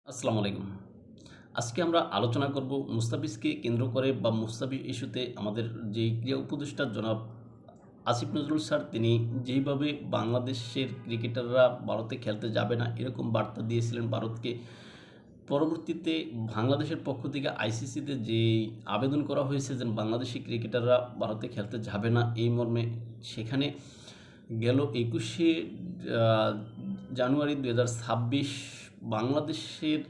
আসসালামু আলাইকুম। আজকে আমরা আলোচনা করব মুস্তাফিজকে কেন্দ্র করে বা মুস্তাফিজ ইস্যুতে আমাদের যে ক্রীড়া উপদেষ্টা জনাব আসিফ নজরুল স্যার তিনি যেইভাবে বাংলাদেশের ক্রিকেটাররা ভারতে খেলতে যাবে না এরকম বার্তা দিয়েছিলেন ভারতকে। পরবর্তীতে বাংলাদেশের পক্ষ থেকে আইসিসিতে যেই আবেদন করা হয়েছে যে বাংলাদেশি ক্রিকেটাররা ভারতে খেলতে যাবে না এই মর্মে, সেখানে গেল 21শে জানুয়ারি 2026 বাংলাদেশের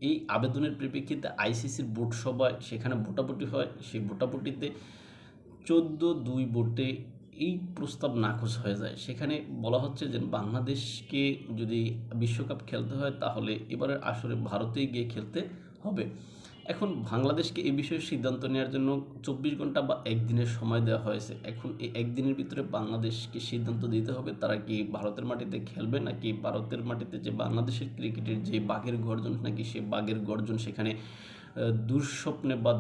এই আবেদনের পরিপ্রেক্ষিতে আইসিসির বোর্ড সভায় সেখানে ভোটাভুটি হয়। সেই ভোটাভুটিতে 14-2 ভোটে এই প্রস্তাব নাকচ হয়ে যায়। সেখানে বলা হচ্ছে যে বাংলাদেশকে যদি বিশ্বকাপ খেলতে হয় তাহলে এবারের আসরে ভারতেই গিয়ে খেলতে হবে। এখন বাংলাদেশকে এই বিষয়ে সিদ্ধান্ত নেওয়ার জন্য 24 ঘন্টা বা একদিনের সময় দেওয়া হয়েছে। এখন এই একদিনের ভিতরে বাংলাদেশকে সিদ্ধান্ত দিতে হবে তারা কি ভারতের মাটিতে খেলবে নাকি ভারতের মাটিতে যে বাংলাদেশের ক্রিকেটের যে বাঘের গর্জন নাকি সে বাঘের গর্জন সেখানে দুঃস্বপ্নে বা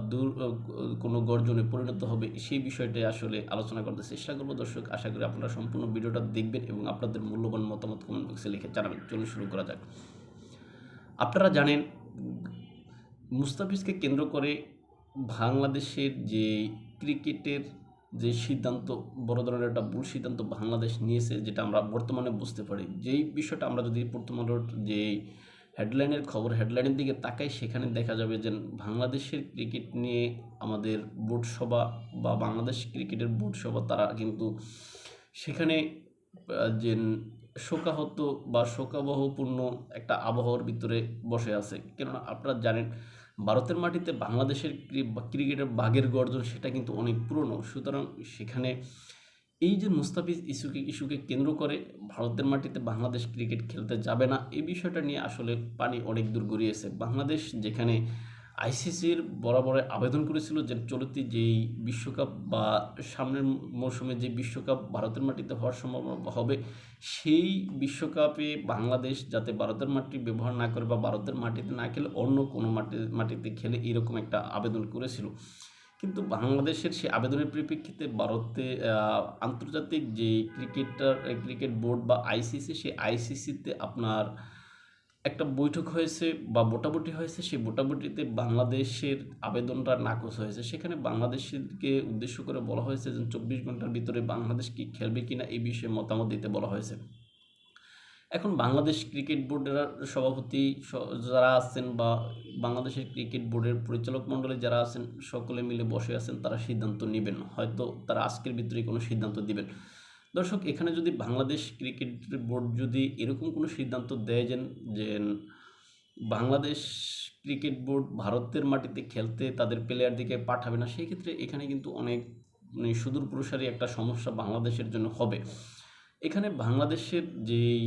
কোনো গর্জনে পরিণত হবে, সেই বিষয়টাই আসলে আলোচনা করতে চেষ্টা করবো। দর্শক, আশা করি আপনারা সম্পূর্ণ ভিডিওটা দেখবেন এবং আপনাদের মূল্যবান মতামত কমেন্ট বক্সে লিখে জানাবেন। চলুন শুরু করা যাক। আপনারা জানেন মুস্তাফিজকে কেন্দ্র করে বাংলাদেশের যে ক্রিকেটের যে সিদ্ধান্ত, বড় ধরনের একটা ভুল সিদ্ধান্ত বাংলাদেশ নিয়েছে, যেটা আমরা বর্তমানে বুঝতে পারি। যেই বিষয়টা আমরা যদি প্রথম আলোর যে হেডলাইনের খবর, হেডলাইনের দিকে তাকাই, সেখানে দেখা যাবে যে বাংলাদেশের ক্রিকেট নিয়ে আমাদের বোর্ড সভা বা বাংলাদেশ ক্রিকেটের বোর্ড সভা তারা কিন্তু সেখানে যে শোকাহত বা শোকাবহপূর্ণ একটা আবহাওয়ার ভিতরে বসে আছে। কেননা আপনারা জানেন ভারতের মাটিতে বাংলাদেশের ক্রিকেটের বাঘের গর্জন সেটা কিন্তু অনেক পুরনো। সুতরাং সেখানে এই যে মুস্তাফিজ ইস্যুকে কেন্দ্র করে ভারতের মাটিতে বাংলাদেশ ক্রিকেট খেলতে যাবে না, এই বিষয়টা নিয়ে আসলে পানি অনেক দূর গড়িয়েছে। বাংলাদেশ যেখানে আইসিসির বরাবর আবেদন করেছিল যে চলতি যেই বিশ্বকাপ বা সামনের মৌসুমে যে বিশ্বকাপ ভারতের মাটিতে হওয়ার সম্ভাবনা হবে, সেই বিশ্বকাপে বাংলাদেশ যাতে ভারতের মাটি ব্যবহার না করে বা ভারতের মাটিতে না খেলে অন্য কোনো মাটিতে খেলে, এরকম একটা আবেদন করেছিল। কিন্তু বাংলাদেশের সেই আবেদনের পরিপ্রেক্ষিতে ভারতে আন্তর্জাতিক যে ক্রিকেট বোর্ড বা আইসিসি, সেই আইসিসিতে আপনার একটা বৈঠক হয়েছে বা ভোটাভুটি হয়েছে। সেই ভোটাভুটিতে বাংলাদেশের আবেদনটা নাকচ হয়েছে। সেখানে বাংলাদেশকে উদ্দেশ্য করে বলা হয়েছে যে 24 ঘন্টার ভিতরে বাংলাদেশ কি খেলবে কিনা এই বিষয়ে মতামত দিতে বলা হয়েছে। এখন বাংলাদেশ ক্রিকেট বোর্ডের সভাপতি যারা আছেন বা বাংলাদেশের ক্রিকেট বোর্ডের পরিচালক মণ্ডলী যারা আছেন, সকলে মিলে বসে আছেন, তারা সিদ্ধান্ত নেবেন। হয়তো তারা আজকের ভিতরেই কোনো সিদ্ধান্ত দিবেন। দর্শক, এখানে যদি বাংলাদেশ ক্রিকেট বোর্ড যদি এরকম কোনো সিদ্ধান্ত দেয় যে বাংলাদেশ ক্রিকেট বোর্ড ভারতের মাটিতে খেলতে তাদের প্লেয়ারদেরকে পাঠাবে না, সেই ক্ষেত্রে এখানে কিন্তু অনেক সুদূর প্রসারী একটা সমস্যা বাংলাদেশের জন্য হবে। এখানে বাংলাদেশের যেই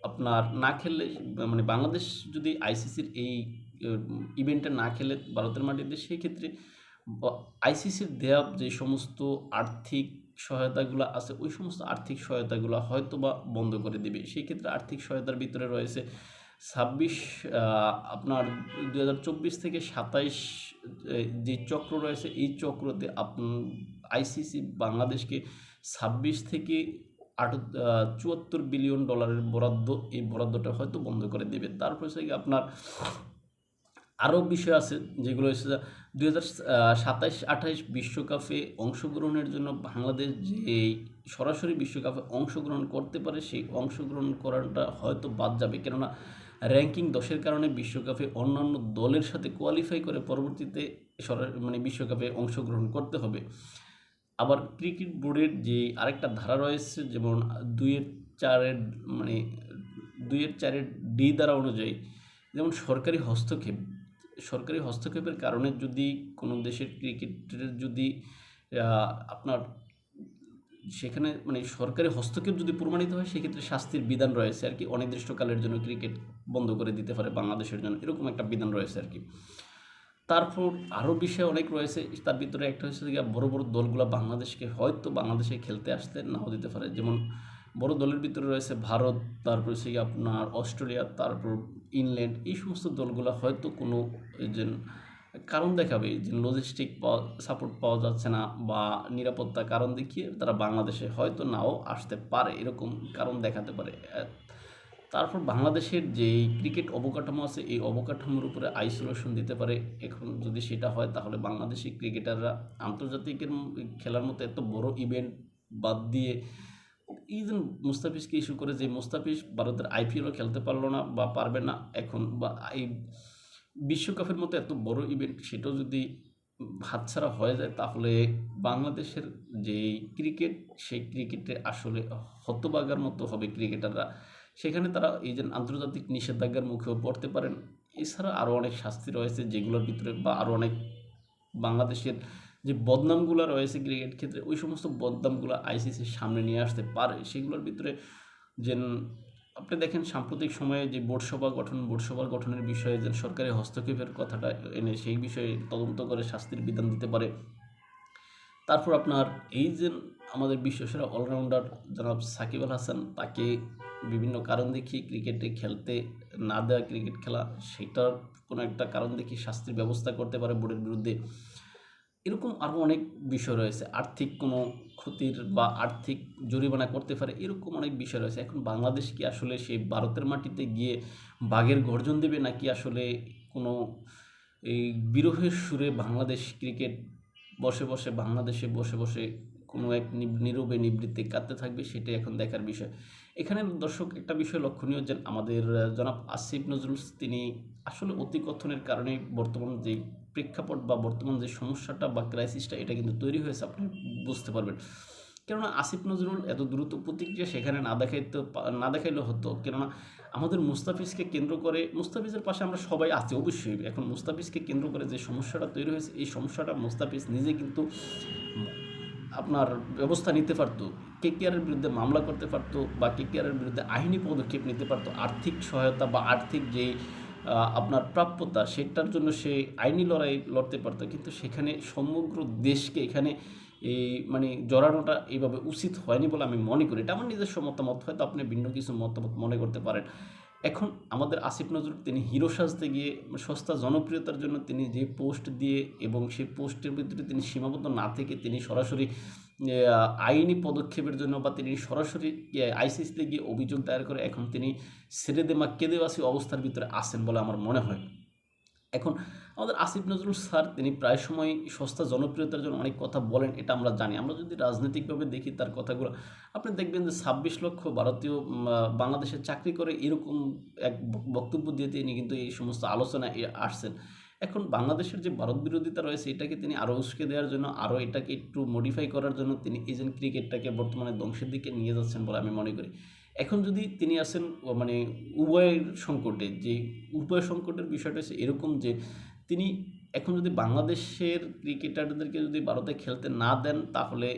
আপনার না খেললে বাংলাদেশ যদি আইসিসির এই ইভেন্টে না খেলে ভারতের মাটিতে, সেই ক্ষেত্রে আইসিসির দেয়া যে সমস্ত আর্থিক সহায়তাগুলো আছে, ওই সমস্ত আর্থিক সহায়তাগুলো হয়তো বা বন্ধ করে দেবে। সেই ক্ষেত্রে আর্থিক সহায়তার ভিতরে রয়েছে 26 আপনার 2024 থেকে 27 যে চক্র রয়েছে, এই চক্রতে আইসিসি বাংলাদেশকে 26 থেকে 74 বিলিয়ন ডলারের বরাদ্দ, এই বরাদ্দটা হয়তো বন্ধ করে দেবে। তারপর হচ্ছে আপনার আরও বিষয় আছে যেগুলো হচ্ছে 2027-28 বিশ্বকাপে অংশগ্রহণের জন্য বাংলাদেশ যে সরাসরি বিশ্বকাপে অংশগ্রহণ করতে পারে, সেই অংশগ্রহণ করাটা হয়তো বাদ যাবে। কেননা র্যাঙ্কিং 10-এর কারণে বিশ্বকাপে অন্যান্য দলের সাথে কোয়ালিফাই করে পরবর্তীতে বিশ্বকাপে অংশগ্রহণ করতে হবে। আবার ক্রিকেট বোর্ডের যে আরেকটা ধারা রয়েছে, যেমন 2-4 ডি ধারা অনুযায়ী, যেমন সরকারি হস্তক্ষেপের কারণে যদি কোনো দেশের ক্রিকেটের যদি আপনার সেখানে সরকারি হস্তক্ষেপ যদি প্রমাণিত হয়, সেক্ষেত্রে শাস্তির বিধান রয়েছে আর কি। অনির্দিষ্টকালের জন্য ক্রিকেট বন্ধ করে দিতে পারে বাংলাদেশের জন্য, এরকম একটা বিধান রয়েছে আর কি। তারপর আরও বিষয় অনেক রয়েছে। তার ভিতরে একটা হচ্ছে যে বড় বড় দলগুলো বাংলাদেশে খেলতে আসতে নাও দিতে পারে। যেমন বড় দলের ভিতরে রয়েছে ভারত, তারপর হচ্ছে আপনার অস্ট্রেলিয়া, তারপর ইংল্যান্ড। এই সমস্ত দলগুলো হয়তো কোনো যে কারণ দেখাবে যে লজিস্টিক সাপোর্ট পাওয়া যাচ্ছে না বা নিরাপত্তা কারণ দেখিয়ে তারা বাংলাদেশে হয়তো নাও আসতে পারে, এরকম কারণ দেখাতে পারে। তারপর বাংলাদেশের যেই ক্রিকেট অবকাঠামো আছে এই অবকাঠামোর উপরে আইসোলেশন দিতে পারে। এখন যদি সেটা হয় তাহলে বাংলাদেশি ক্রিকেটাররা আন্তর্জাতিকের খেলার মতো এত বড় ইভেন্ট বাদ দিয়ে এই যে মুস্তাফিজকে ইস্যু করে, যে মুস্তাফিজ ভারতের আইপিএলও খেলতে পারলো না বা পারবে না এখন, বা এই বিশ্বকাপের মতো এত বড় ইভেন্ট সেটাও যদি হাতছাড়া হয়ে যায় তাহলে বাংলাদেশের যে ক্রিকেট সেই ক্রিকেটে আসলে হতবাগার মতো হবে ক্রিকেটাররা। সেখানে তারা এই যে আন্তর্জাতিক নিষেধাজ্ঞার মুখেও পড়তে পারেন। এছাড়া আরও অনেক শাস্তি রয়েছে যেগুলোর ভিতরে, বা আরও অনেক বাংলাদেশের যে বদনামগুলো রয়েছে ক্রিকেট ক্ষেত্রে ওই সমস্ত বদনামগুলো আইসিসির সামনে নিয়ে আসতে পারে। সেগুলোর ভিতরে যে আপনি দেখেন সাম্প্রতিক সময়ে যে বোর্ড সভা গঠনের বিষয়ে যে সরকারি হস্তক্ষেপের কথাটা এনে সেই বিষয়ে তদন্ত করে শাস্তির বিধান দিতে পারে। তারপর আপনার এই যে আমাদের বিশ্বসেরা অলরাউন্ডার জনাব সাকিব আল হাসান, তাকে বিভিন্ন কারণ দেখিয়ে ক্রিকেটে খেলতে না দেওয়া, ক্রিকেট খেলা সেটার কোনো একটা কারণ দেখিয়ে শাস্তির ব্যবস্থা করতে পারে বোর্ডের বিরুদ্ধে। এরকম আরও অনেক বিষয় রয়েছে, আর্থিক কোনো ক্ষতির বা আর্থিক জরিমানা করতে পারে, এরকম অনেক বিষয় রয়েছে। এখন বাংলাদেশ কি আসলে সেই ভারতের মাটিতে গিয়ে বাঘের গর্জন দেবে, নাকি আসলে কোনো এই বিরহের সুরে বাংলাদেশ ক্রিকেট বাংলাদেশে বসে বসে কোনো এক নীরবে নিবৃত্তে কাঁদতে থাকবে, সেটাই এখন দেখার বিষয়। এখানে দর্শক একটা বিষয় লক্ষণীয় যে আমাদের জনাব আসিফ নজরুল, তিনি আসলে অতিকথনের কারণে বর্তমান যে প্রেক্ষাপট বা বর্তমান যে সমস্যাটা বা ক্রাইসিসটা এটা কিন্তু তৈরি হয়েছে, আপনি বুঝতে পারবেন। কেননা আসিফ নজরুল এত দ্রুত প্রতিক্রিয়া সেখানে না দেখাইলে হতো। কেননা আমাদের মুস্তাফিজকে কেন্দ্র করে, মুস্তাফিজের পাশে আমরা সবাই আছি অবশ্যই, এখন মুস্তাফিজকে কেন্দ্র করে যে সমস্যাটা তৈরি হয়েছে এই সমস্যাটা মুস্তাফিজ নিজে কিন্তু আপনার ব্যবস্থা নিতে পারতো, কেকেআরের বিরুদ্ধে মামলা করতে পারতো, বা কেকেআরের বিরুদ্ধে আইনি পদক্ষেপ নিতে পারতো, আর্থিক সহায়তা বা আর্থিক যেই আপনার প্রাপ্যতা সেটার জন্য সে আইনি লড়াই লড়তে পারতো। কিন্তু সেখানে সমগ্র দেশকে এখানে এই মানে জড়ানোটা এইভাবে উচিত হয়নি বলে আমি মনে করি। এটা আমার নিজস্ব মতামত, হয়তো আপনি ভিন্ন কিছু মতামত মনে করতে পারেন। এখন আমাদের আসিফ নজরুল তিনি হিরো সাজতে গিয়ে সস্তা জনপ্রিয়তার জন্য তিনি যে পোস্ট দিয়ে এবং সেই পোস্টের ভিতরে তিনি সীমাবদ্ধ না থেকে তিনি সরাসরি আইনি পদক্ষেপের জন্য বা তিনি সরাসরি আইসিসিতে গিয়ে অভিযোগ দায়ের করে এখন তিনি ছেড়ে দেমা কেঁদেবাসী অবস্থার ভিতরে আসেন বলে আমার মনে হয়। এখন আমাদের আসিফ নজরুল স্যার তিনি প্রায় সময় সস্তা জনপ্রিয়তার জন্য অনেক কথা বলেন, এটা আমরা জানি। আমরা যদি রাজনৈতিকভাবে দেখি তার কথাগুলো, আপনি দেখবেন যে ২৬ লক্ষ ভারতীয় বাংলাদেশে চাকরি করে এরকম এক বক্তব্য দিয়ে তিনি কিন্তু এই সমস্ত আলোচনায় আসছেন। এখন বাংলাদেশের যে ভারত বিরোধিতা রয়েছে এটাকে তিনি আরও উস্কে দেওয়ার জন্য, আরও এটাকে একটু মডিফাই করার জন্য তিনি এই যে ক্রিকেটটাকে বর্তমানে ধ্বংসের দিকে নিয়ে যাচ্ছেন বলে আমি মনে করি। এখন যদি তিনি আসেন মানে উভয়ের সংকটে, যে উভয় সংকটের বিষয়টা হচ্ছে এরকম যে তিনি এখন যদি বাংলাদেশের ক্রিকেটারদেরকে যদি ভারতে খেলতে না দেন তাহলে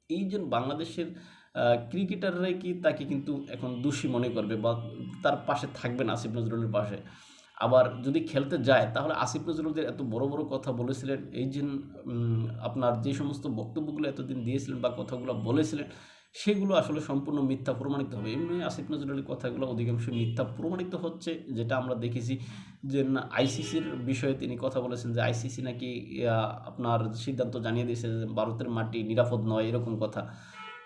এই যে বাংলাদেশের ক্রিকেটাররাই কি তাকে কিন্তু এখন দোষী মনে করবে বা তার পাশে থাকবে না আসিফ নজরুলের পাশে। আবার যদি খেলতে যায় তাহলে আসিফ নজরুল যে এত বড় বড় কথা বলেছিলেন, এই যে আপনার যে সমস্ত বক্তব্যগুলো এতদিন দিয়েছিলেন বা কথাগুলো বলেছিলেন সেগুলো আসলে সম্পূর্ণ মিথ্যা প্রমাণিত হবে। এমনি আসিফ নজরুলের কথাগুলো অধিকাংশ মিথ্যা প্রমাণিত হচ্ছে, যেটা আমরা দেখেছি যে আইসিসির বিষয়ে তিনি কথা বলেছেন যে আইসিসি নাকি আপনার সিদ্ধান্ত জানিয়ে দিয়েছে যে ভারতের মাটি নিরাপদ নয়, এরকম কথা।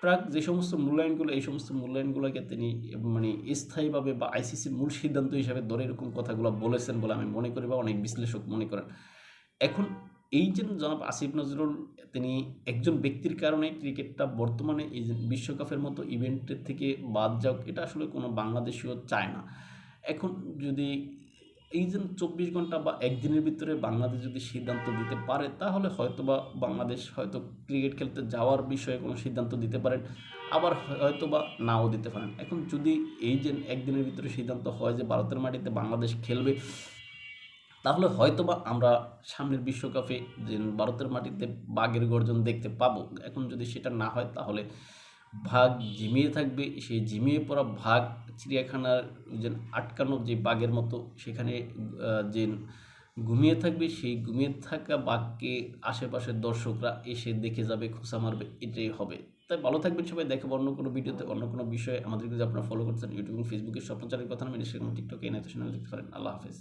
প্রাক যে সমস্ত মূল্যায়নগুলো এই সমস্ত মূল্যায়নগুলোকে তিনি মানে স্থায়ীভাবে বা আইসিসির মূল সিদ্ধান্ত হিসাবে ধরে এরকম কথাগুলো বলেছেন বলে আমি মনে করি বা অনেক বিশ্লেষক মনে করেন। এখন এই যে জনাব আসিফ নজরুল তিনি একজন ব্যক্তির কারণে ক্রিকেটটা বর্তমানে এই যে বিশ্বকাপের মতো ইভেন্টের থেকে বাদ যাক, এটা আসলে কোনো বাংলাদেশিও চায় না। এখন যদি এই যে ২৪ ঘন্টা বা একদিনের ভিতরে বাংলাদেশ যদি সিদ্ধান্ত দিতে পারে তাহলে হয়তোবা বাংলাদেশ হয়তো ক্রিকেট খেলতে যাওয়ার বিষয়ে কোনো সিদ্ধান্ত দিতে পারেন, আবার হয়তোবা নাও দিতে পারেন। এখন যদি এই যে একদিনের ভিতরে সিদ্ধান্ত হয় যে ভারতের মাটিতে বাংলাদেশ খেলবে তাহলে হয়তোবা আমরা সামনের বিশ্বকাপে যে ভারতের মাটিতে বাঘের গর্জন দেখতে পাবো। এখন যদি সেটা না হয় তাহলে বাঘ ঝিমিয়ে থাকবে, সেই ঝিমিয়ে পড়া বাঘ চিড়িয়াখানার যে আটকানো যে বাঘের মতো সেখানে যে ঘুমিয়ে থাকবে, সেই ঘুমিয়ে থাকা বাঘকে আশেপাশের দর্শকরা এসে দেখে যাবে, খোঁচা মারবে, এটাই হবে। তাই ভালো থাকবেন সবাই, দেখাবো অন্য কোনো ভিডিওতে অন্য কোনো বিষয়ে। আমাদেরকে যদি আপনারা ফলো করতেন ইউটিউব এবং ফেসবুকে স্বপ্ন চ্যানেলের কথা না, ইনস্টাগ্রাম টিকটকে এনআইতো চ্যানেল দেখতে পারেন। আল্লাহ হাফেজ।